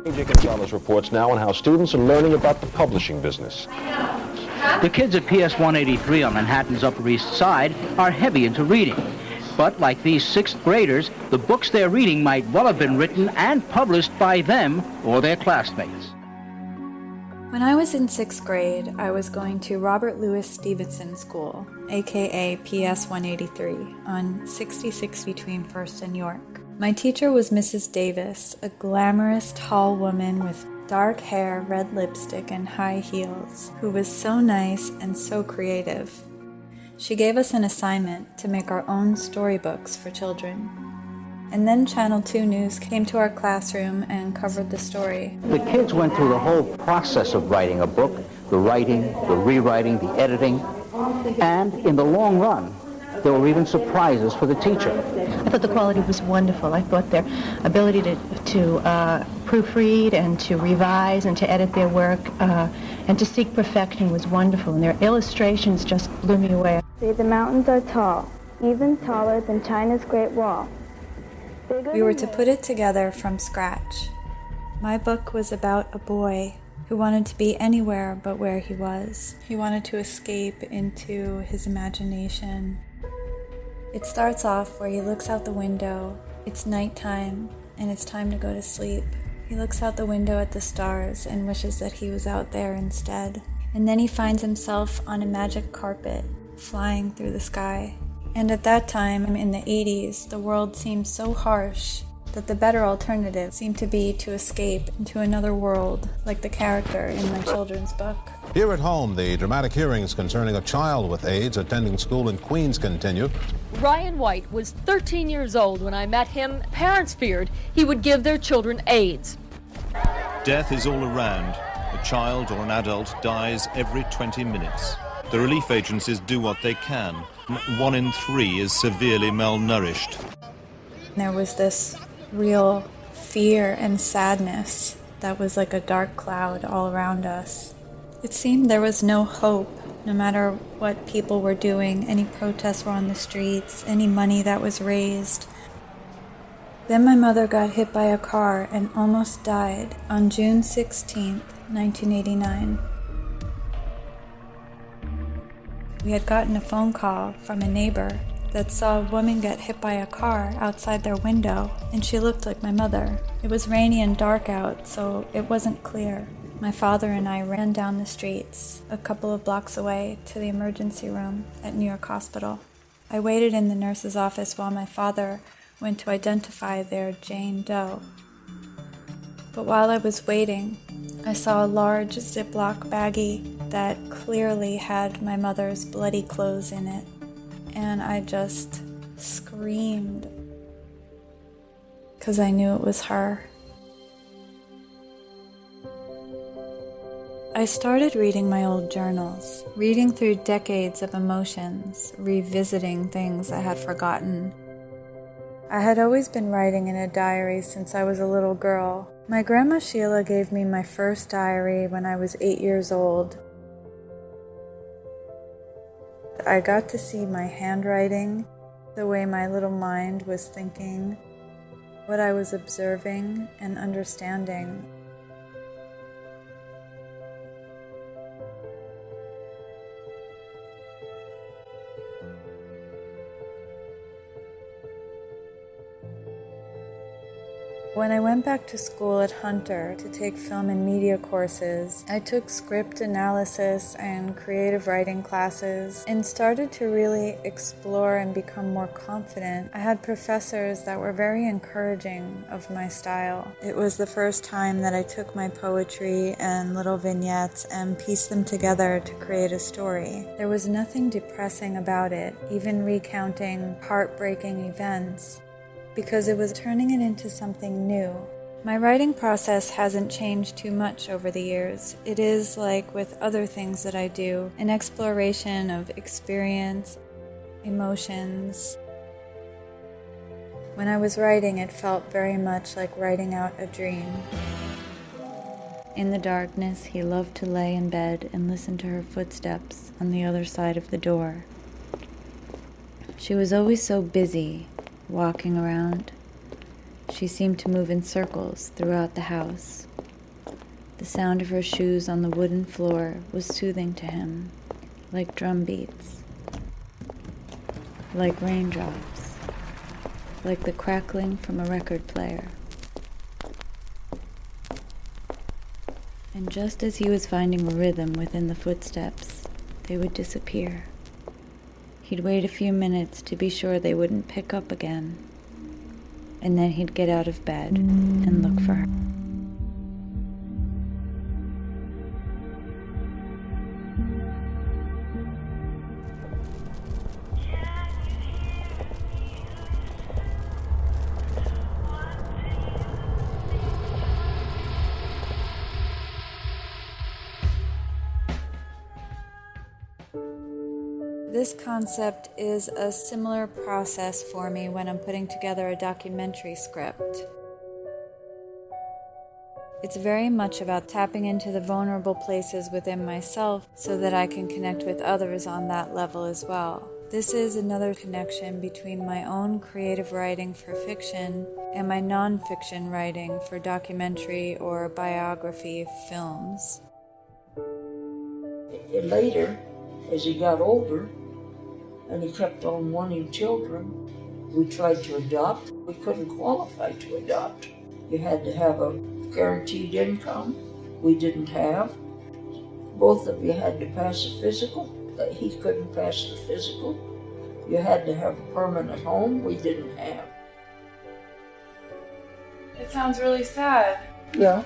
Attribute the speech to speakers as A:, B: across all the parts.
A: J. Gonzalez reports now on how students are learning about the publishing business.
B: The kids at PS 183 on Manhattan's Upper East Side are heavy into reading. But like these sixth graders, the books they're reading might well have been written and published by them or their classmates.
C: When I was in sixth grade, I was going to Robert Louis Stevenson School, aka PS 183, on 66 between 1st and York. My teacher was Mrs. Davis, a glamorous, tall woman with dark hair, red lipstick, and high heels, who was so nice and so creative. She gave us an assignment to make our own storybooks for children. And then Channel 2 News came to our classroom and covered the story.
B: The kids went through the whole process of writing a book, the writing, the rewriting, the editing, and in the long run, there were even surprises for the teacher.
D: I thought the quality was wonderful. I thought their ability to proofread and to revise and to edit their work and to seek perfection was wonderful. And their illustrations just blew me away.
E: Say the mountains are tall, even taller than China's Great Wall.
C: We were to put it together from scratch. My book was about a boy who wanted to be anywhere but where he was. He wanted to escape into his imagination. It starts off where he looks out the window. It's nighttime, and it's time to go to sleep. He looks out the window at the stars and wishes that he was out there instead. And then he finds himself on a magic carpet, flying through the sky. And at that time, in the 80s, the world seemed so harsh that the better alternative seemed to be to escape into another world, like the character in my children's book.
F: Here at home, the dramatic hearings concerning a child with AIDS attending school in Queens continue.
G: Ryan White was 13 years old when I met him. Parents feared he would give their children AIDS.
H: Death is all around. A child or an adult dies every 20 minutes. The relief agencies do what they can. 1 in 3 is severely malnourished.
C: There was this real fear and sadness that was like a dark cloud all around us. It seemed there was no hope, no matter what people were doing, any protests were on the streets, any money that was raised. Then my mother got hit by a car and almost died on June 16th, 1989. We had gotten a phone call from a neighbor that saw a woman get hit by a car outside their window, and she looked like my mother. It was rainy and dark out, so it wasn't clear. My father and I ran down the streets, a couple of blocks away, to the emergency room at New York Hospital. I waited in the nurse's office while my father went to identify their Jane Doe. But while I was waiting, I saw a large Ziploc baggie that clearly had my mother's bloody clothes in it, and I just screamed because I knew it was her. I started reading my old journals, reading through decades of emotions, revisiting things I had forgotten. I had always been writing in a diary since I was a little girl. My grandma Sheila gave me my first diary when I was 8 years old. I got to see my handwriting, the way my little mind was thinking, what I was observing and understanding. When I went back to school at Hunter to take film and media courses, I took script analysis and creative writing classes and started to really explore and become more confident. I had professors that were very encouraging of my style. It was the first time that I took my poetry and little vignettes and pieced them together to create a story. There was nothing depressing about it, even recounting heartbreaking events, because it was turning it into something new. My writing process hasn't changed too much over the years. It is, like with other things that I do, an exploration of experience, emotions. When I was writing, it felt very much like writing out a dream. In the darkness, he loved to lay in bed and listen to her footsteps on the other side of the door. She was always so busy, walking around. She seemed to move in circles throughout the house. The sound of her shoes on the wooden floor was soothing to him, like drum beats, like raindrops, like the crackling from a record player. And just as he was finding a rhythm within the footsteps, they would disappear. He'd wait a few minutes to be sure they wouldn't pick up again, and then he'd get out of bed and look for her. This concept is a similar process for me when I'm putting together a documentary script. It's very much about tapping into the vulnerable places within myself so that I can connect with others on that level as well. This is another connection between my own creative writing for fiction and my non-fiction writing for documentary or biography films.
I: Later, as he got older, and he kept on wanting children, we tried to adopt. We couldn't qualify to adopt. You had to have a guaranteed income. We didn't have. Both of you had to pass a physical. He couldn't pass the physical. You had to have a permanent home. We didn't have.
C: It sounds really sad.
I: Yeah.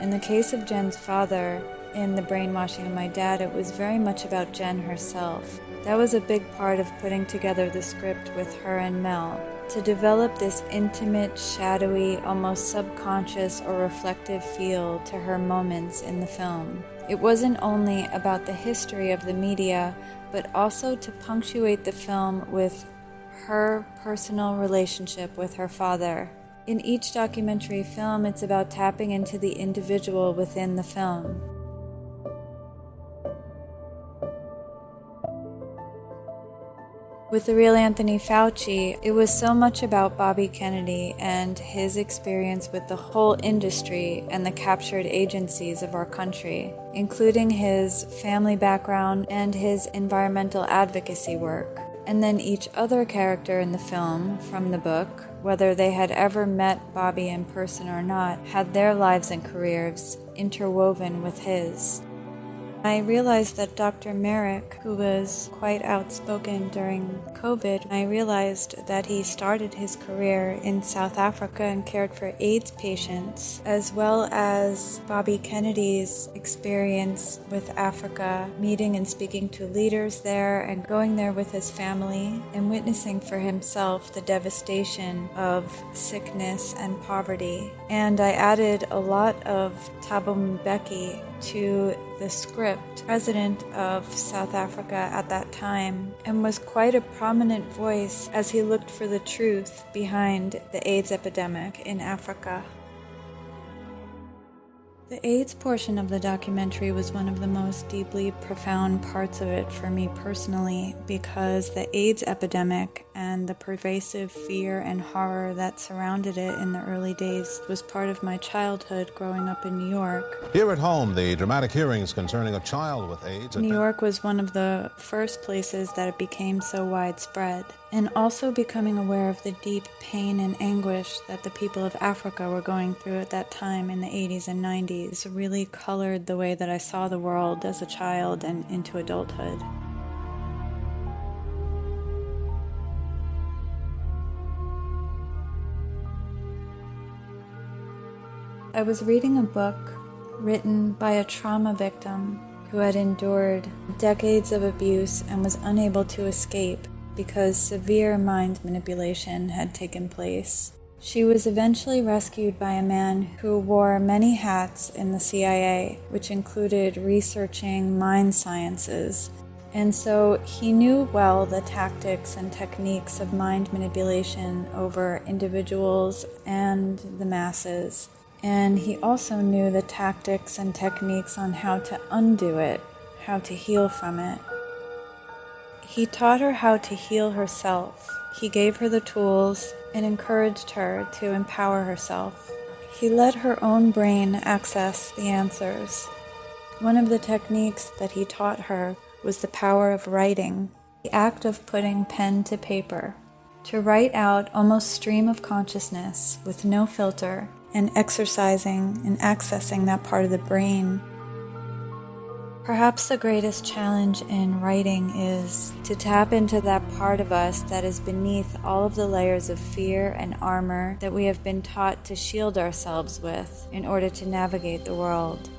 C: In the case of Jen's father, in the brainwashing of my dad, it was very much about Jen herself. That was a big part of putting together the script with her and Mel, to develop this intimate, shadowy, almost subconscious or reflective feel to her moments in the film. It wasn't only about the history of the media, but also to punctuate the film with her personal relationship with her father. In each documentary film, it's about tapping into the individual within the film. With The Real Anthony Fauci, it was so much about Bobby Kennedy and his experience with the whole industry and the captured agencies of our country, including his family background and his environmental advocacy work. And then each other character in the film, from the book, whether they had ever met Bobby in person or not, had their lives and careers interwoven with his. I realized that Dr. Merrick, who was quite outspoken during COVID, I realized that he started his career in South Africa and cared for AIDS patients, as well as Bobby Kennedy's experience with Africa, meeting and speaking to leaders there and going there with his family and witnessing for himself the devastation of sickness and poverty. And I added a lot of Thabo Mbeki to the script, president of South Africa at that time, and was quite a prominent voice as he looked for the truth behind the AIDS epidemic in Africa. The AIDS portion of the documentary was one of the most deeply profound parts of it for me personally, because the AIDS epidemic and the pervasive fear and horror that surrounded it in the early days was part of my childhood growing up in New York.
F: Here at home, the dramatic hearings concerning a child with AIDS.
C: New York was one of the first places that it became so widespread, and also becoming aware of the deep pain and anguish that the people of Africa were going through at that time in the 80s and 90s really colored the way that I saw the world as a child and into adulthood. I was reading a book written by a trauma victim who had endured decades of abuse and was unable to escape because severe mind manipulation had taken place. She was eventually rescued by a man who wore many hats in the CIA, which included researching mind sciences. And so he knew well the tactics and techniques of mind manipulation over individuals and the masses. And he also knew the tactics and techniques on how to undo it, how to heal from it. He taught her how to heal herself He gave her the tools and encouraged her to empower herself. He let her own brain access the answers. One of the techniques that he taught her was the power of writing, the act of putting pen to paper, to write out almost stream of consciousness with no filter and exercising and accessing that part of the brain. Perhaps the greatest challenge in writing is to tap into that part of us that is beneath all of the layers of fear and armor that we have been taught to shield ourselves with in order to navigate the world.